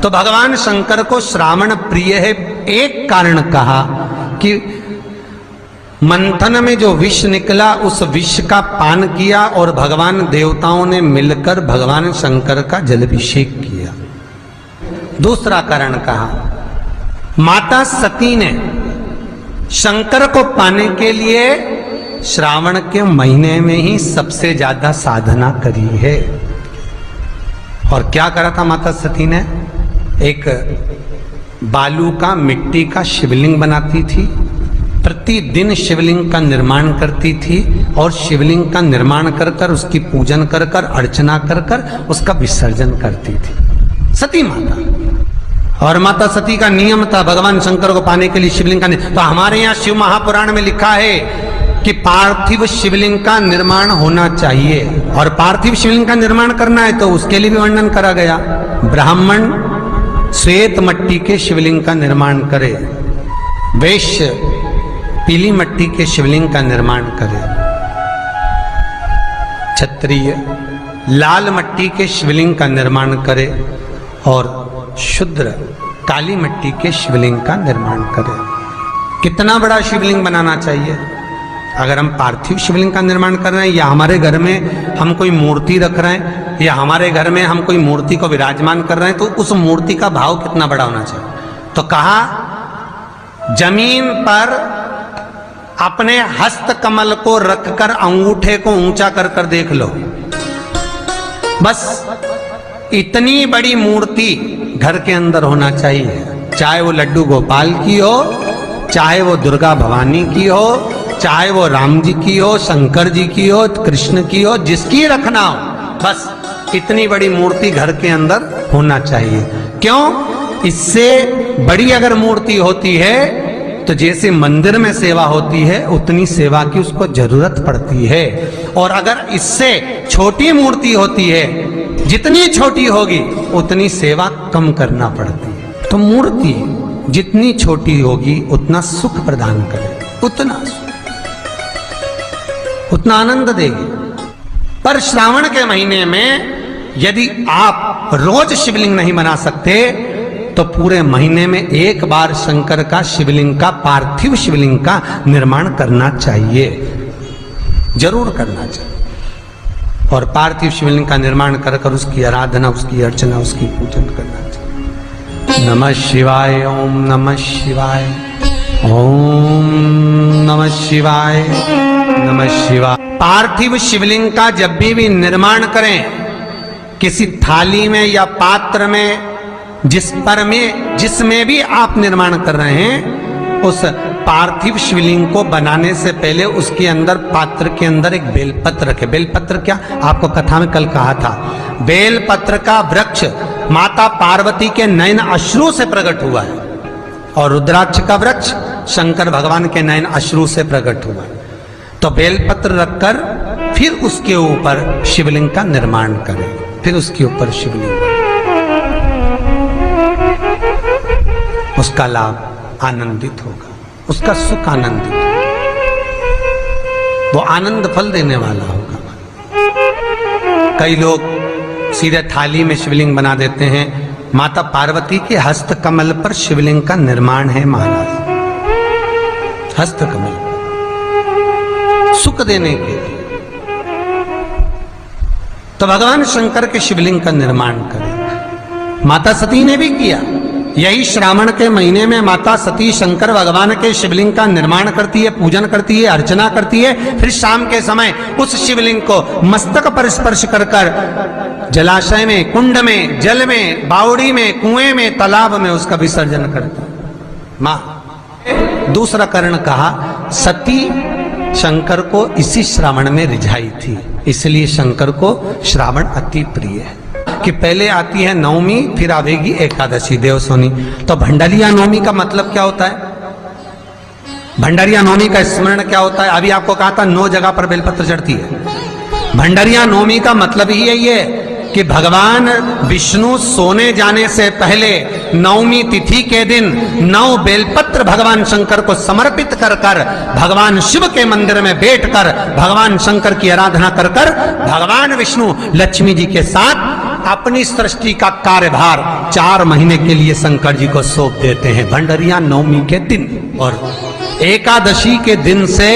तो भगवान शंकर को श्रावण प्रिय है, एक कारण कहा कि मंथन में जो विष निकला उस विष का पान किया और भगवान देवताओं ने मिलकर भगवान शंकर का जलाभिषेक किया। दूसरा कारण कहा, माता सती ने शंकर को पाने के लिए श्रावण के महीने में ही सबसे ज्यादा साधना करी है। और क्या करा था माता सती ने? एक बालू का, मिट्टी का शिवलिंग बनाती थी, प्रतिदिन शिवलिंग का निर्माण करती थी और शिवलिंग का निर्माण कर कर उसकी पूजन कर कर अर्चना कर कर उसका विसर्जन करती थी सती माता। और माता सती का नियम था भगवान शंकर को पाने के लिए शिवलिंग का। तो हमारे यहाँ शिव महापुराण में लिखा है कि पार्थिव शिवलिंग का निर्माण होना चाहिए, और पार्थिव शिवलिंग का निर्माण करना है तो उसके लिए भी वर्णन करा गया। ब्राह्मण श्वेत मट्टी के शिवलिंग का निर्माण करे, वैश्य पीली मट्टी के शिवलिंग का निर्माण करे, क्षत्रिय लाल मट्टी के शिवलिंग का निर्माण करे और शूद्र काली मट्टी के शिवलिंग का निर्माण करे। कितना बड़ा शिवलिंग बनाना चाहिए? अगर हम पार्थिव शिवलिंग का निर्माण कर रहे हैं या हमारे घर में हम कोई मूर्ति रख रहे हैं या हमारे घर में हम कोई मूर्ति को विराजमान कर रहे हैं तो उस मूर्ति का भाव कितना बड़ा होना चाहिए? तो कहा, जमीन पर अपने हस्त कमल को रखकर अंगूठे को ऊंचा कर कर देख लो, बस इतनी बड़ी मूर्ति घर के अंदर होना चाहिए। चाहे वो लड्डू गोपाल की हो, चाहे वो दुर्गा भवानी की हो, चाहे वो राम जी की हो, शंकर जी की हो, कृष्ण की हो, जिसकी रखना हो, बस इतनी बड़ी मूर्ति घर के अंदर होना चाहिए। क्यों? इससे बड़ी अगर मूर्ति होती है तो जैसे मंदिर में सेवा होती है उतनी सेवा की उसको जरूरत पड़ती है, और अगर इससे छोटी मूर्ति होती है, जितनी छोटी होगी उतनी सेवा कम करना पड़ती है। तो मूर्ति जितनी छोटी होगी उतना सुख प्रदान करेगी, उतना आनंद देगी। पर श्रावण के महीने में यदि आप रोज शिवलिंग नहीं बना सकते तो पूरे महीने में एक बार शंकर का शिवलिंग का, पार्थिव शिवलिंग का निर्माण करना चाहिए, जरूर करना चाहिए। और पार्थिव शिवलिंग का निर्माण कर कर उसकी आराधना, उसकी अर्चना, उसकी पूजन करना चाहिए। नमः शिवाय, ओम नमः शिवाय, ओम नमः शिवाय, नमः शिवाय। पार्थिव शिवलिंग का जब भी निर्माण करें, किसी थाली में या पात्र में, जिसमें भी आप निर्माण कर रहे हैं, उस पार्थिव शिवलिंग को बनाने से पहले उसके अंदर, पात्र के अंदर एक बेलपत्र रखे। बेलपत्र क्या? आपको कथा में कल कहा था, बेलपत्र का वृक्ष माता पार्वती के नयन अश्रु से प्रकट हुआ है, और रुद्राक्ष का वृक्ष शंकर भगवान के नयन अश्रु से प्रकट हुआ है। तो बेलपत्र रखकर फिर उसके ऊपर शिवलिंग का निर्माण करें, फिर उसके ऊपर शिवलिंग, उसका लाभ आनंदित होगा, उसका सुख आनंदित होगा, वो आनंद फल देने वाला होगा। कई लोग सीधे थाली में शिवलिंग बना देते हैं। माता पार्वती के हस्त कमल पर शिवलिंग का निर्माण है महाराज, हस्त कमल सुख देने के लिए। तो भगवान शंकर के शिवलिंग का निर्माण करें। माता सती ने भी किया। यही श्रावण के महीने में माता सती शंकर भगवान के शिवलिंग का निर्माण करती है, पूजन करती है, अर्चना करती है। फिर शाम के समय उस शिवलिंग को मस्तक पर स्पर्श कर कर जलाशय में, कुंड में, जल में, बावड़ी में, कुएं में, तालाब में उसका विसर्जन करती है मां। दूसरा कारण कहा, सती शंकर को इसी श्रावण में रिझाई थी, इसलिए शंकर को श्रावण अति प्रिय है। कि पहले आती है नवमी, फिर आवेगी एकादशी, देवसोनी। तो भंडारिया नवमी का मतलब क्या होता है? भंडारिया नवमी का स्मरण क्या होता है? अभी आपको कहा था 9 जगह पर बेलपत्र चढ़ती है। भंडारिया नवमी का मतलब ही यही है कि भगवान विष्णु सोने जाने से पहले नवमी तिथि के दिन 9 बेलपत्र भगवान शंकर को समर्पित कर कर भगवान शिव के मंदिर में बैठकर भगवान शंकर की आराधना कर कर भगवान विष्णु लक्ष्मी जी के साथ अपनी सृष्टि का कार्यभार 4 महीने के लिए शंकर जी को सौंप देते हैं भंडरिया नवमी के दिन। और एकादशी के दिन से,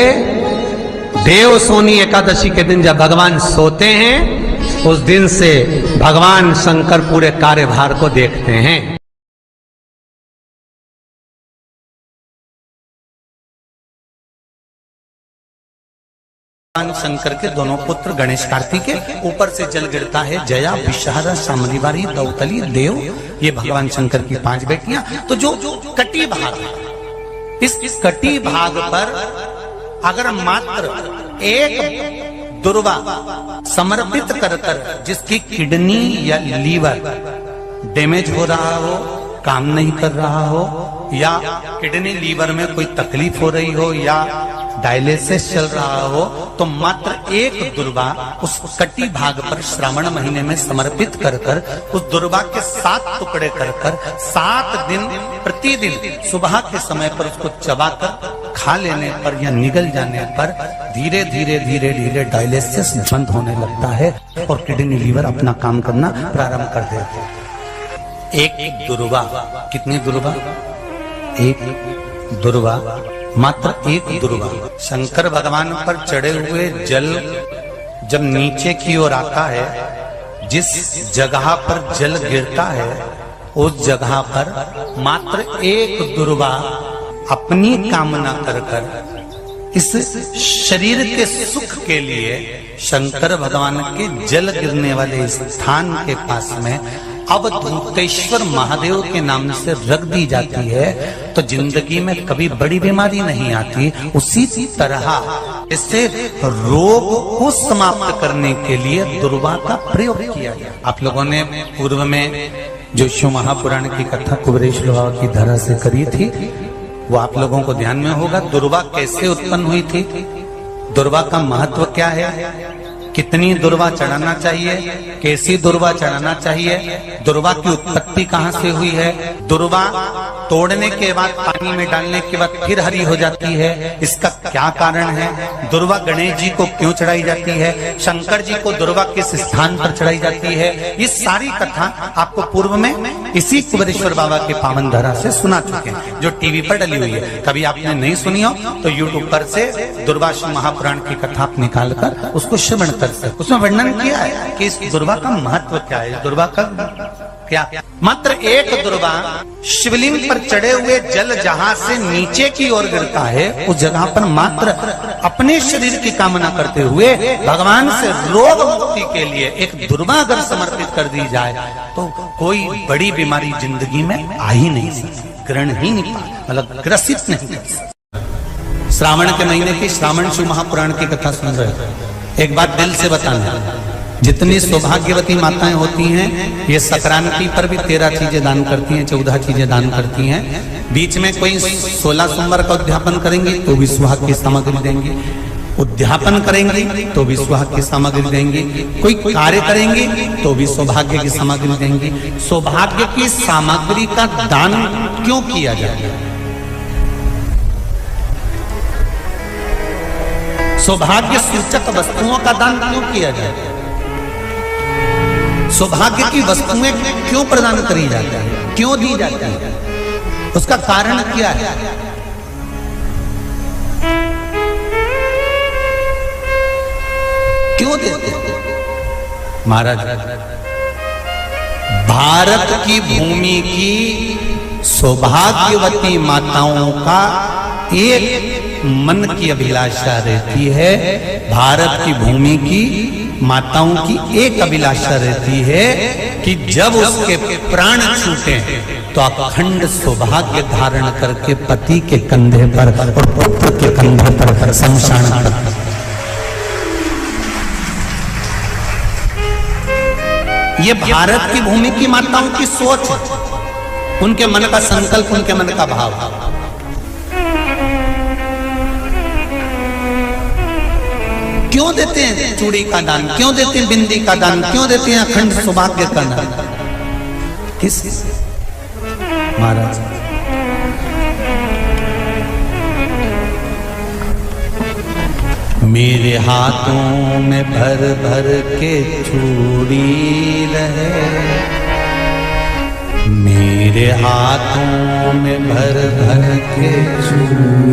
देव सोनी एकादशी के दिन जब भगवान सोते हैं, उस दिन से भगवान शंकर पूरे कार्यभार को देखते हैं। भगवान शंकर के दोनों पुत्र गणेश कार्तिकेय, ऊपर से जल गिरता है जया विषहारा शामलीवारी दौतली देव, ये भगवान शंकर की 5 बेटियां। तो जो कटी भाग है, इस कटी भाग पर अगर मात्र एक दुर्वा समर्पित कर कर, जिसकी किडनी या लीवर डैमेज हो रहा हो, काम नहीं कर रहा हो, या किडनी लीवर में कोई तकलीफ हो रही हो, या डायलिसिस चल रहा हो, तो मात्र एक दुर्वा उस कटी भाग पर श्रावण महीने में समर्पित कर कर, उस दुर्वा के 7 टुकड़े कर कर 7 दिन प्रतिदिन सुबह के समय पर उसको चबाकर खा लेने पर या निगल जाने पर धीरे धीरे धीरे धीरे डायलिसिस बंद होने लगता है और किडनी लीवर अपना काम करना प्रारंभ कर देते हैं। एक दुर्वा, कितनी दुर्वा? एक दुर्वा, मात्र एक दुर्वा। शंकर भगवान पर चढ़े हुए जल जब नीचे की ओर आता है, जिस जगह पर जल गिरता है, उस जगह पर मात्र एक दुर्वा अपनी कामना कर कर इस शरीर के सुख के लिए शंकर भगवान के जल गिरने वाले स्थान के पास में अवधूतेश्वर महादेव के नाम से रख दी जाती है, तो जिंदगी में कभी बड़ी बीमारी नहीं आती। उसी तरह इससे रोग को समाप्त करने के लिए दुर्वा का प्रयोग किया गया। आप लोगों ने पूर्व में जो शिव महापुराण की कथा कुबेरेश्वर बाबा की धरा से करी थी, वो आप लोगों को ध्यान में होगा। दुर्वा कैसे उत्पन्न हुई थी, दुर्वा का महत्व क्या है, कितनी दुर्वा चढ़ाना चाहिए, कैसी दुर्वा चढ़ाना चाहिए, दुर्वा की उत्पत्ति कहाँ से हुई है, दुर्वा तोड़ने के बाद पानी में डालने के बाद फिर हरी हो जाती है, इसका क्या कारण है, दुर्वा गणेश जी को क्यों चढ़ाई जाती है, शंकर जी को दुर्वा किस स्थान पर चढ़ाई जाती है, ये सारी कथा आपको पूर्व में इसी कुबेरेश्वर बाबा के पावन धरा से सुना चुके हैं, जो टीवी पर डली हुई है। कभी आपने नहीं सुनी हो तो यूट्यूब पर से दुर्वा शिव महापुराण की कथा आप निकाल कर उसको श्रवण कर सकते। उसमें वर्णन किया है कि इस दुर्वा का महत्व क्या है, दुर्वा का क्या। मात्र एक दुर्वा शिवलिंग पर चढ़े हुए जल जहां से नीचे की ओर गिरता है, उस जगह पर मात्र अपने शरीर की कामना करते हुए भगवान से रोग मुक्ति के लिए एक दुर्वा अगर समर्पित कर दी जाए, तो कोई बड़ी बीमारी जिंदगी में आ ही नहीं सकती, ग्रहण ही नहीं, मतलब ग्रसित नहीं कर सकती। श्रावण के महीने की श्रावण शिव महापुराण की कथा सुन रहे थे। एक बात दिल से बताना, जितनी सौभाग्यवती माताएं होती हैं, ये संक्रांति पर भी 13 चीजें दान करती हैं, 14 चीजें दान करती हैं। बीच में कोई 16 सोमवार का उद्यापन करेंगी तो भी सुहाग की सामग्री देंगी, उद्यापन करेंगी तो भी सुहाग की सामग्री देंगी, कोई कार्य करेंगी तो भी सौभाग्य की सामग्री देंगी। सौभाग्य की सामग्री का दान क्यों किया जाए, सौभाग्य सूचक वस्तुओं का दान क्यों किया जाए, सौभाग्य की वस्तुएं क्यों प्रदान करी जाती है, क्यों दी जाती है, उसका कारण क्या है। क्यों देते हैं महाराज? भारत की भूमि की सौभाग्यवती माताओं का एक मन की अभिलाषा रहती है, भारत की भूमि की माताओं की एक अभिलाषा रहती है कि जब उसके प्राण छूटे तो अखंड सौभाग्य धारण करके पति के कंधे पर और पुत्र के कंधे पर शमशान पर। ये भारत की भूमि की माताओं की सोच है, उनके मन का संकल्प, उनके मन का भाव। क्यों देते हैं चूड़ी का दान, क्यों देते हैं बिंदी का दान, क्यों देते हैं अखंड सौभाग्य का दान? किस महाराज? मेरे हाथों में भर भर के चूड़ी रहे, मेरे हाथों में भर भर के चूड़ी।